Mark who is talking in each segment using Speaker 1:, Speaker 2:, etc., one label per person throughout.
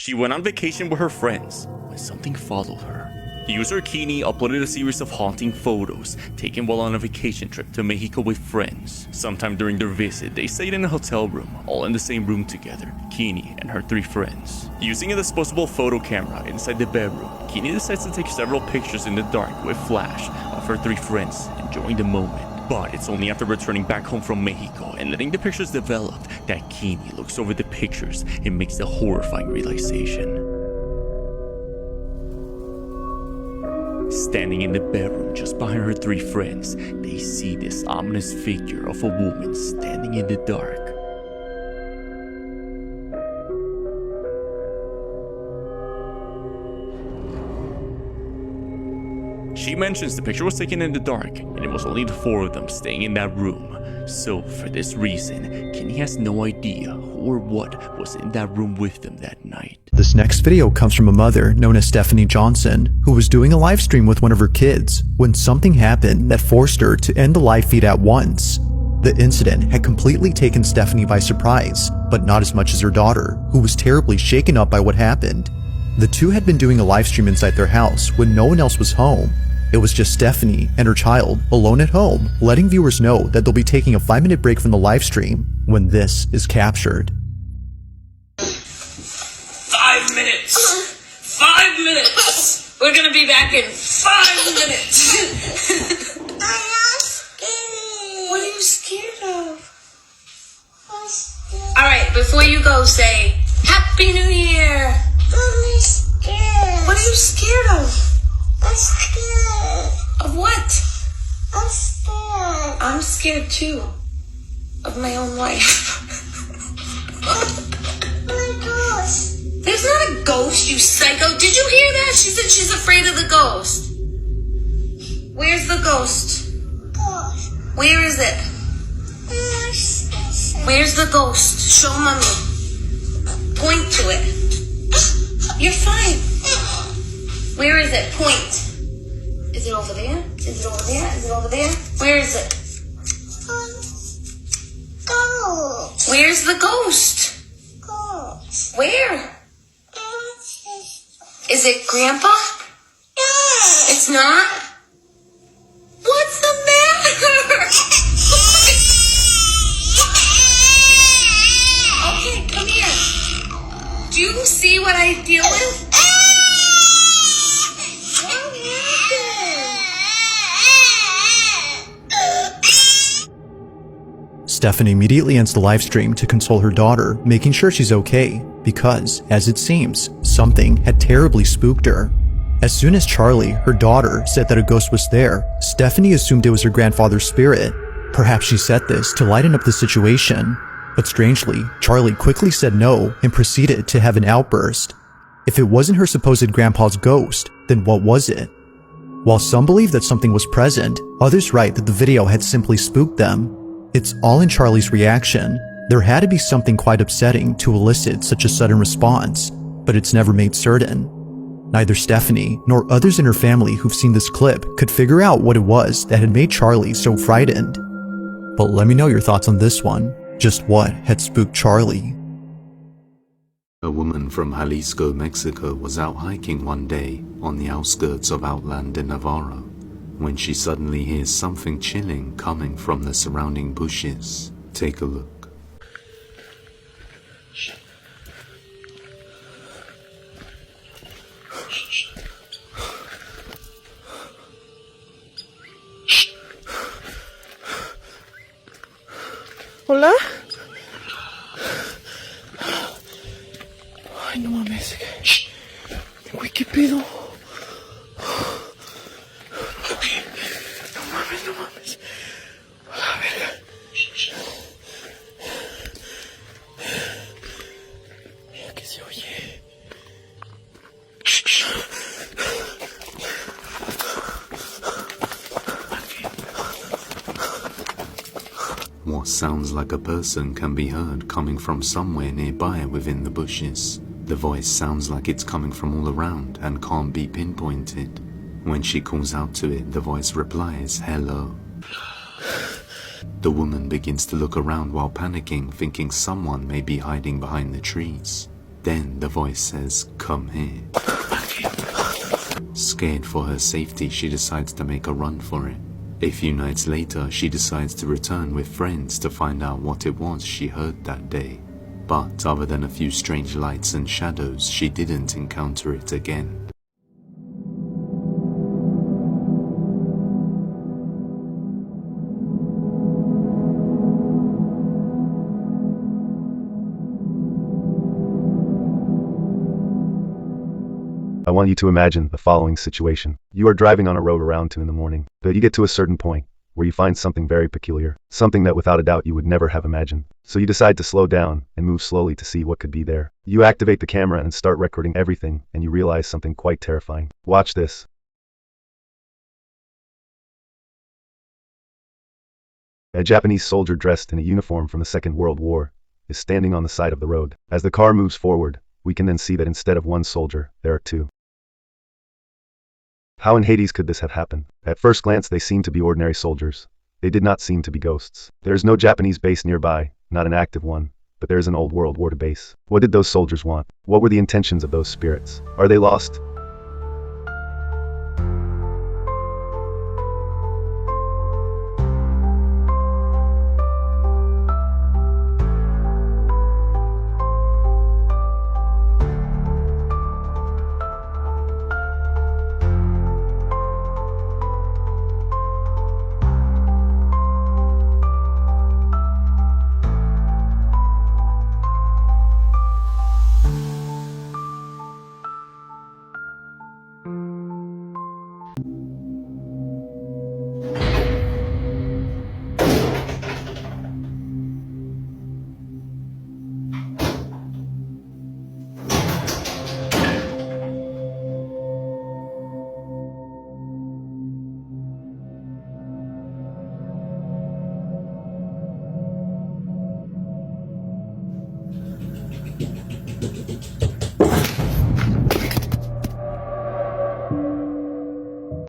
Speaker 1: She went on vacation with her friends when something followed her. User Kini uploaded a series of haunting photos taken while on a vacation trip to Mexico with friends. Sometime during their visit, they stayed in a hotel room, all in the same room together, Kini and her 3 friends. Using a disposable photo camera inside the bedroom, Kini decides to take several pictures in the dark with flash of her 3 friends enjoying the moment. But it's only after returning back home from Mexico and letting the pictures develop that Kini looks over the pictures and makes the horrifying realization. Standing in the bedroom just behind her 3 friends, they see this ominous figure of a woman standing in the dark. She mentions the picture was taken in the dark, and it was only the 4 of them staying in that room. So, for this reason, Kini has no idea who or what was in that room with them that night.
Speaker 2: This next video comes from a mother known as Stephanie Johnson, who was doing a live stream with one of her kids when something happened that forced her to end the live feed at once. The incident had completely taken Stephanie by surprise, but not as much as her daughter, who was terribly shaken up by what happened. The two had been doing a live stream inside their house when no one else was home. It was just Stephanie and her child alone at home, letting viewers know that they'll be taking a 5-minute break from the live stream when this is captured.
Speaker 3: 5 minutes! 5 minutes! We're gonna be back in 5 minutes!
Speaker 4: I'm not scared.
Speaker 3: What are you scared of?
Speaker 4: I'm scared.
Speaker 3: Alright, before you go, say, Happy New Year!
Speaker 4: I'm scared.
Speaker 3: What are you scared of?
Speaker 4: I'm scared.
Speaker 3: Of what?
Speaker 4: I'm scared.
Speaker 3: I'm scared too. Of my own life.
Speaker 4: My gosh.
Speaker 3: There's not a ghost, you psycho. Did you hear that? She said she's afraid of the ghost. Where's the ghost?
Speaker 4: Gosh.
Speaker 3: Where is it? Where's the ghost? Show mommy. Point to it. You're fine. Where is it? Point. Is it over there? Is it over there? Is it over there? Where is it?
Speaker 4: Gosh.
Speaker 3: Where's the ghost?
Speaker 4: Gosh.
Speaker 3: Where? Is it Grandpa? It's not? What's the matter? Okay, come here. Do you see what I deal with?
Speaker 2: Stephanie immediately ends the live stream to console her daughter, making sure she's okay, because, as it seems, something had terribly spooked her. As soon as Charlie, her daughter, said that a ghost was there, Stephanie assumed it was her grandfather's spirit. Perhaps she said this to lighten up the situation. But strangely, Charlie quickly said no and proceeded to have an outburst. If it wasn't her supposed grandpa's ghost, then what was it? While some believe that something was present, others write that the video had simply spooked them. It's all in Charlie's reaction. There had to be something quite upsetting to elicit such a sudden response, but it's never made certain. Neither Stephanie nor others in her family who've seen this clip could figure out what it was that had made Charlie so frightened. But let me know your thoughts on this one. Just what had spooked Charlie?
Speaker 5: A woman from Jalisco, Mexico was out hiking one day on the outskirts of Outland in Navarro when she suddenly hears something chilling coming from the surrounding bushes. Take a look.
Speaker 6: Hola. Ay, no mames. Güey, ¿qué pedo? No mames, no mames. A la verga. Mira que se oye.
Speaker 5: What sounds like a person can be heard coming from somewhere nearby within the bushes. The voice sounds like it's coming from all around and can't be pinpointed. When she calls out to it, the voice replies, "Hello." The woman begins to look around while panicking, thinking someone may be hiding behind the trees. Then the voice says, "Come here." Scared for her safety, she decides to make a run for it. A few nights later, she decides to return with friends to find out what it was she heard that day. But other than a few strange lights and shadows, she didn't encounter it again.
Speaker 7: I want you to imagine the following situation. You are driving on a road around 2 in the morning, but you get to a certain point where you find something very peculiar, something that without a doubt you would never have imagined. So you decide to slow down and move slowly to see what could be there. You activate the camera and start recording everything, and you realize something quite terrifying. Watch this. A Japanese soldier dressed in a uniform from the Second World War is standing on the side of the road. As the car moves forward, we can then see that instead of one soldier, there are two. How in Hades could this have happened? At first glance, they seem to be ordinary soldiers. They did not seem to be ghosts. There is no Japanese base nearby, not an active one, but there is an old World War II base. What did those soldiers want? What were the intentions of those spirits? Are they lost?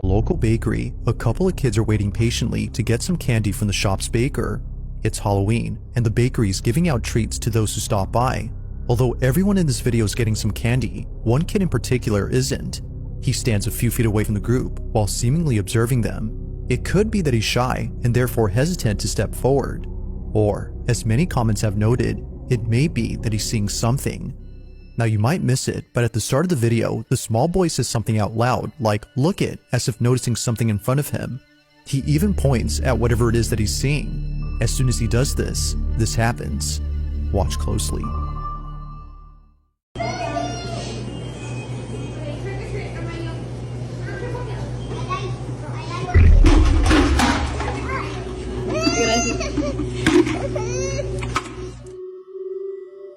Speaker 2: Local bakery, a couple of kids are waiting patiently to get some candy from the shop's baker. It's Halloween, and the bakery is giving out treats to those who stop by. Although everyone in this video is getting some candy, one kid in particular isn't. He stands a few feet away from the group while seemingly observing them. It could be that he's shy and therefore hesitant to step forward. Or, as many comments have noted, it may be that he's seeing something. Now you might miss it, but at the start of the video, the small boy says something out loud, like "look it," as if noticing something in front of him. He even points at whatever it is that he's seeing. As soon as he does this, this happens. Watch closely.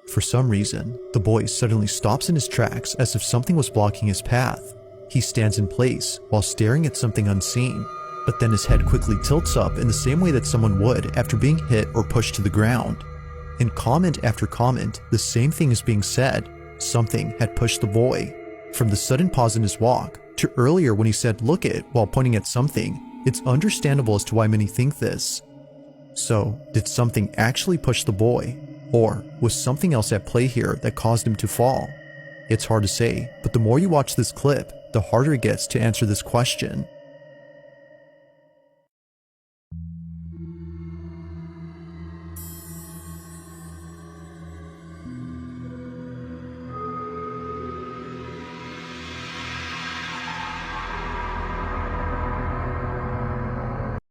Speaker 2: For some reason, the boy suddenly stops in his tracks as if something was blocking his path. He stands in place while staring at something unseen, but then his head quickly tilts up in the same way that someone would after being hit or pushed to the ground. In comment after comment, the same thing is being said. Something had pushed the boy. From the sudden pause in his walk, to earlier when he said "look it" while pointing at something, it's understandable as to why many think this. So, did something actually push the boy? Or was something else at play here that caused him to fall? It's hard to say, but the more you watch this clip, the harder it gets to answer this question.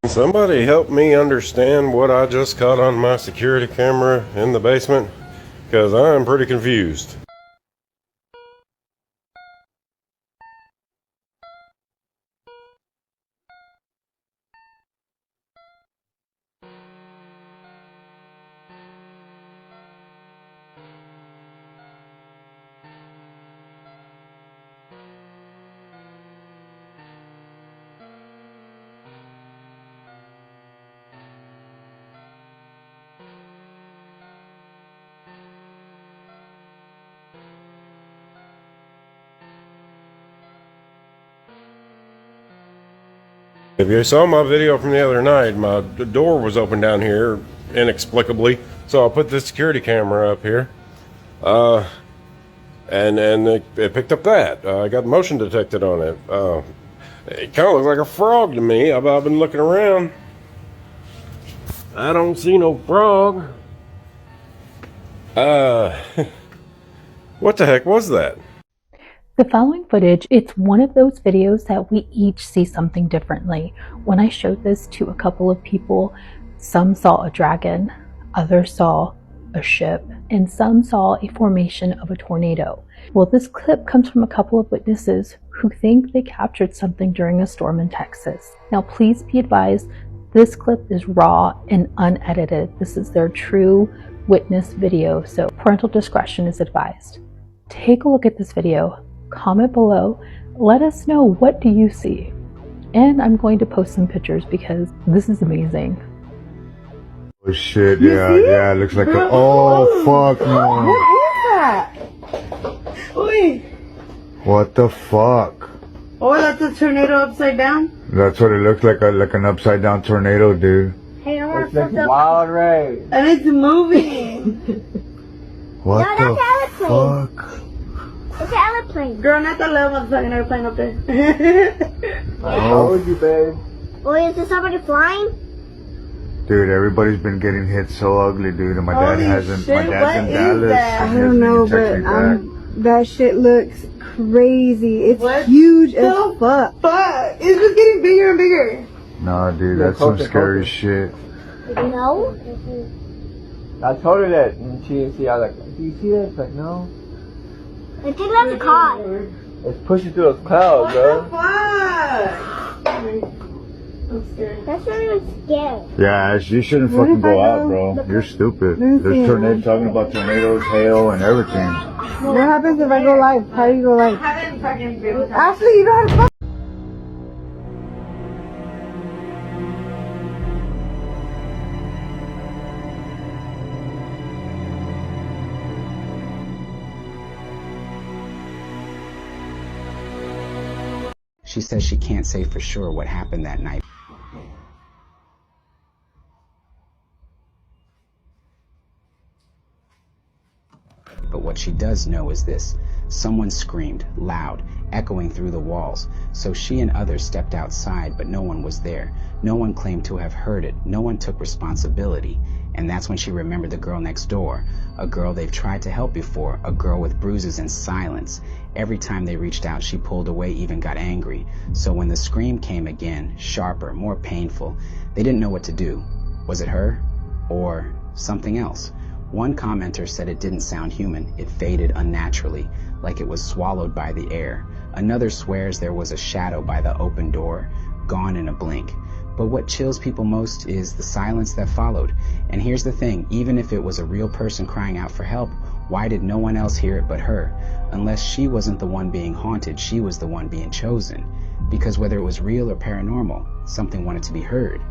Speaker 8: Somebody help me understand what I just caught on my security camera in the basement, because I'm pretty confused. If you saw my video from the other night, my door was open down here inexplicably, so I put the security camera up here. and it picked up that. I got motion detected on it. It kind of looks like a frog to me. I've been looking around. I don't see no frog. What the heck was that?
Speaker 9: The following footage, it's one of those videos that we each see something differently. When I showed this to a couple of people, some saw a dragon, others saw a ship, and some saw a formation of a tornado. Well, this clip comes from a couple of witnesses who think they captured something during a storm in Texas. Now, please be advised, this clip is raw and unedited. This is their true witness video, so parental discretion is advised. Take a look at this video, comment below, let us know what do you see. And I'm going to post some pictures because this is amazing.
Speaker 10: Oh shit, yeah, it looks like a, oh fuck no.
Speaker 11: What is that? Wait.
Speaker 10: What the fuck?
Speaker 11: Oh, that's a tornado upside down?
Speaker 10: That's what it looks like, like an upside down tornado, dude.
Speaker 4: Hey, I want
Speaker 11: It's like
Speaker 4: to
Speaker 11: wild rage. And it's moving.
Speaker 10: What
Speaker 4: No,
Speaker 10: the
Speaker 4: that's
Speaker 10: fuck?
Speaker 4: It's an airplane.
Speaker 11: Girl, not that little motherfucking airplane up there. I told you, babe.
Speaker 4: Boy, is there somebody flying?
Speaker 10: Dude, everybody's been getting hit so ugly, dude, and my dad
Speaker 11: Holy
Speaker 10: hasn't.
Speaker 11: shit,
Speaker 10: My dad's
Speaker 11: what
Speaker 10: in
Speaker 11: is
Speaker 10: Dallas.
Speaker 11: that?
Speaker 10: and
Speaker 11: I
Speaker 10: he
Speaker 11: don't
Speaker 10: hasn't
Speaker 11: know,
Speaker 10: even texted
Speaker 11: but
Speaker 10: me back.
Speaker 11: that shit looks crazy. It's huge as fuck. It's just getting bigger and bigger.
Speaker 10: Nah, dude, that's some scary shit.
Speaker 4: No.
Speaker 11: I told her that, and she didn't see. I was like, do you see that? It's like, no.
Speaker 4: I think that's a car.
Speaker 11: It's pushing through those clouds, bro. What the fuck? I'm scared.
Speaker 4: That's really scary.
Speaker 10: Yeah, you shouldn't
Speaker 11: What
Speaker 10: fucking
Speaker 11: if I
Speaker 10: go out,
Speaker 11: go-
Speaker 10: bro. You're stupid.
Speaker 11: Let me
Speaker 10: There's
Speaker 11: see.
Speaker 10: tornadoes talking about tornadoes, hail, and everything.
Speaker 11: What happens if I go live? How do you go live? Ashley, you know how to fuck.
Speaker 12: She says she can't say for sure what happened that night. But what she does know is this: someone screamed, loud, echoing through the walls. So she and others stepped outside, but no one was there. No one claimed to have heard it. No one took responsibility. And that's when she remembered the girl next door, a girl they've tried to help before, a girl with bruises and silence. Every time they reached out, she pulled away, even got angry. So when the scream came again, sharper, more painful, they didn't know what to do. Was it her or something else? One commenter said it didn't sound human. It faded unnaturally, like it was swallowed by the air. Another swears there was a shadow by the open door, gone in a blink. But what chills people most is the silence that followed. And here's the thing, even if it was a real person crying out for help, why did no one else hear it but her? Unless she wasn't the one being haunted, she was the one being chosen. Because whether it was real or paranormal, something wanted to be heard.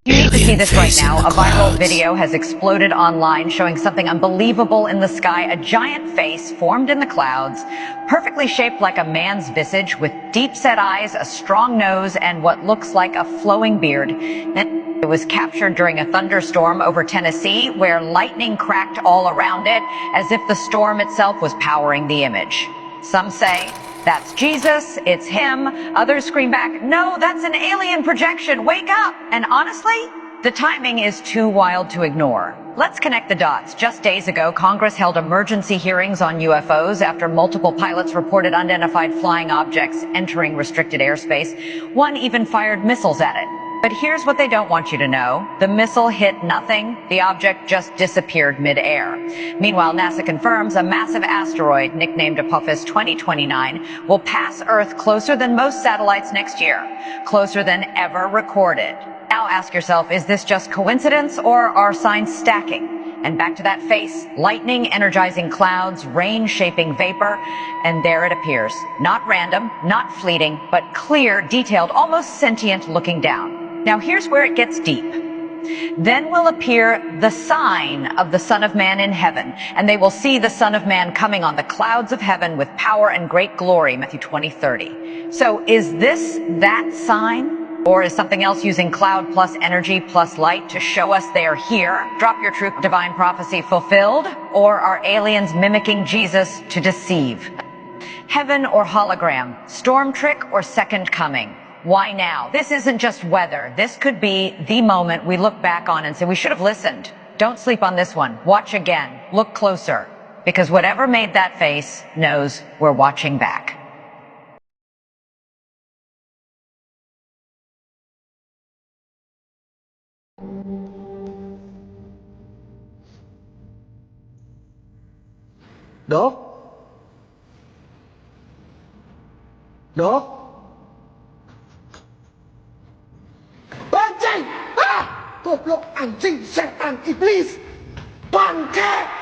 Speaker 13: You need to see this right now. A viral video has exploded online showing something unbelievable in the sky. A giant face formed in the clouds, perfectly shaped like a man's visage with deep-set eyes, a strong nose, and what looks like a flowing beard. It was captured during a thunderstorm over Tennessee, where lightning cracked all around it, as if the storm itself was powering the image. Some say, that's Jesus, it's him. Others scream back, no, that's an alien projection, wake up. And honestly, the timing is too wild to ignore. Let's connect the dots. Just days ago, Congress held emergency hearings on UFOs after multiple pilots reported unidentified flying objects entering restricted airspace. One even fired missiles at it. But here's what they don't want you to know. The missile hit nothing. The object just disappeared mid-air. Meanwhile, NASA confirms a massive asteroid, nicknamed Apophis 2029, will pass Earth closer than most satellites next year, closer than ever recorded. Now ask yourself, is this just coincidence or are signs stacking? And back to that face, lightning energizing clouds, rain shaping vapor, and there it appears. Not random, not fleeting, but clear, detailed, almost sentient looking down. Now here's where it gets deep. Then will appear the sign of the Son of Man in heaven, and they will see the Son of Man coming on the clouds of heaven with power and great glory, Matthew 20:30. So is this that sign? Or is something else using cloud plus energy plus light to show us they are here? Drop your truth, divine prophecy fulfilled? Or are aliens mimicking Jesus to deceive? Heaven or hologram? Storm trick or second coming? Why now? This isn't just weather. This could be the moment we look back on and say, we should have listened. Don't sleep on this one. Watch again. Look closer. Because whatever made that face knows we're watching back.
Speaker 6: Đó. Đó. Anjing! Ah! Goblok anjing setan iblis! Bangke!